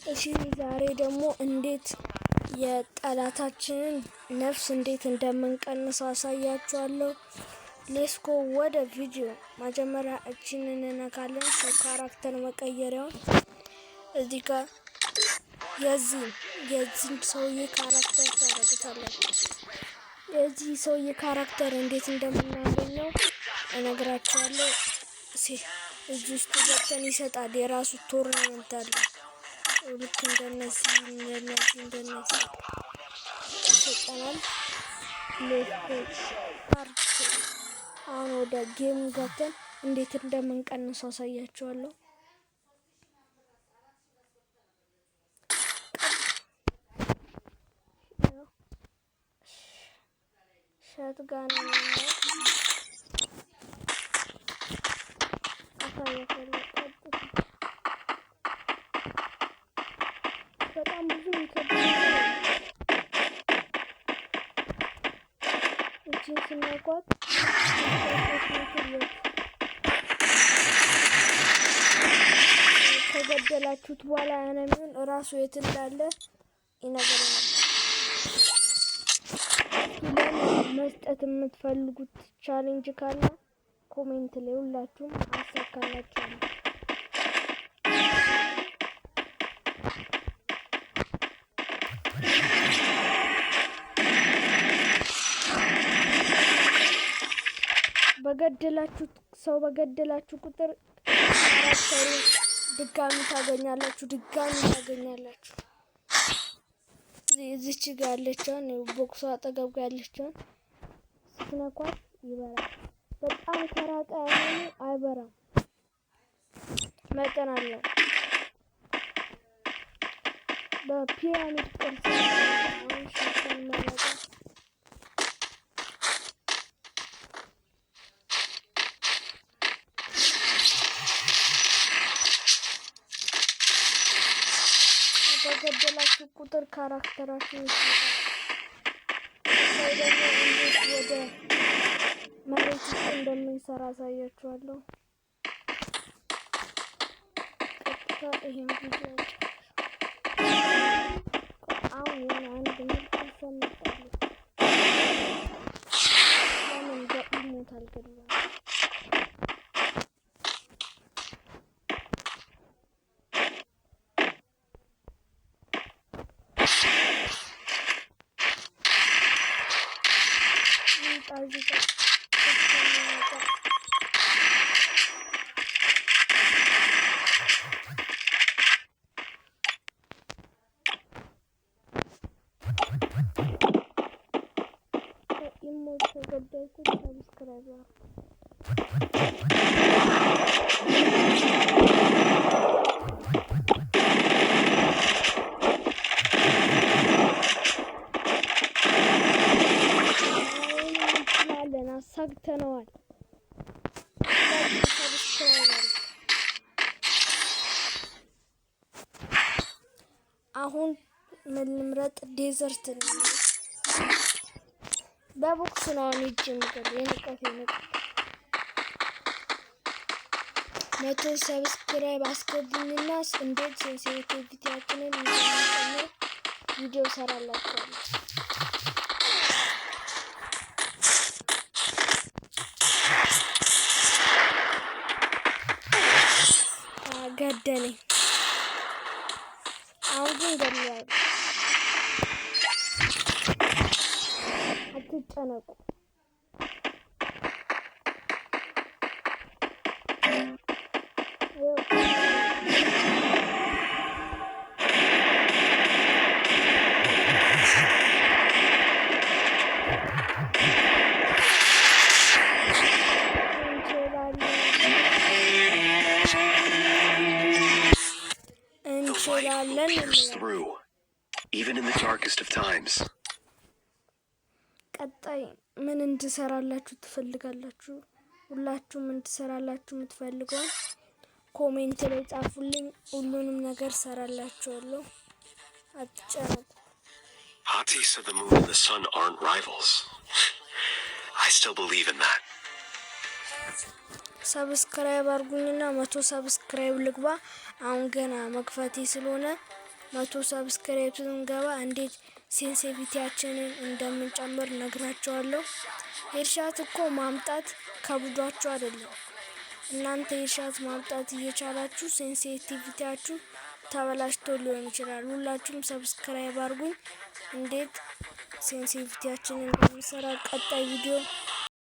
እሺ ዛሬ ደግሞ እንዴት የጠላታችንን ነፍስ እንዴት እንደምንቀንስ አሳያችኋለሁ። ሌትስ ጎ ወደ ቪዲዮ። መጀመሪያ እቺንን እንነካለን። ካራክተር መቀየሪያውን እዚህ ጋር የዚህ ሰውዬ ካራክተር ታደርጉታላችሁ። የዚህ ሰውዬ ካራክተር እንዴት እንደምናገኘው እነግራችኋለሁ። እዚህ ውስጥ ገብተን ይሰጣል። የራሱ ቶርናመንት አለ። ልክ እንደነዚህ ይሰጠናል። አሁን ወደ ጌም ገብተን እንዴት እንደምንቀንሰው አሳያችኋለሁ። ሸትጋን በጣም ብዙ እቺን ስናቋት ከገደላችሁት በኋላ ያነሚውን እራሱ የት እንዳለ ይነግረናል። መስጠት የምትፈልጉት ቻሌንጅ ካለ ኮሜንት ላይ ሁላችሁም አሳካላችኋለሁ። በገደላችሁ ቁጥር ካራክተሩ ድጋሚ ታገኛላችሁ። እዚች ጋር ያለችውን ቦክሷ አጠገብ ጋር ያለችውን ስትነኳት ይበራል። በጣም ከራቀ አይበራም። መጠን አለው። በፒራሚድ ቅርጽ በገደላችሁ ቁጥር ካራክተራችሁ ይሰጣል። ደግሞ እንዴት ወደ መሬት ውስጥ እንደምንሰራ አሳያችኋለሁ። ቀጥታ ይሄን ቪዲዮ አሁን የሆነ አንድ ምርጥ ሰምቻለሁ። ለምን በኢሞት አልገባም? ተገደልኩት። ሰብስክራይብ እንችላለን። አሳግተነዋል። አሁን ምን ልምረጥ? ዴዘርት ነው። በቦክስ ነው እንጂ የንቀት 100 ሰብስክራይብ አስገቡኝና እንዴት ሴንሲቲቪቲያችንን እንደምንጨምር ቪዲዮ ሰራላችኋለሁ። ገደለኝ። አሁን ግን ገድሏል። አትጨነቁ። Even in the darkest of times. ቀጣይ ምን እንድሰራላችሁ ትፈልጋላችሁ? ሁላችሁም እንድሰራላችሁ የምትፈልገው ኮሜንት ላይ ጻፉልኝ። ሁሉንም ነገር ሰራላችኋለሁ። አትጨነቁ። Hotties of the moon and the sun aren't rivals. I still believe in that. ሰብስክራይብ አድርጉኝና 100 ሰብስክራይብ ልግባ። አሁን ገና መክፈቴ ስለሆነ 100 ሰብስክራይብ ስንገባ እንዴት ሴንሲቲቪቲያችንን እንደምንጨምር ነግራችኋለሁ። ሄድሻት እኮ ማምጣት ከብዷችሁ አይደለም። እናንተ ሄድሻት ማምጣት እየቻላችሁ ሴንሲቲቪቲያችሁ ተበላሽቶ ሊሆን ይችላል። ሁላችሁም ሰብስክራይብ አድርጉኝ። እንዴት ሴንሲቲቪቲያችንን እንደምንሰራ ቀጣይ ቪዲዮ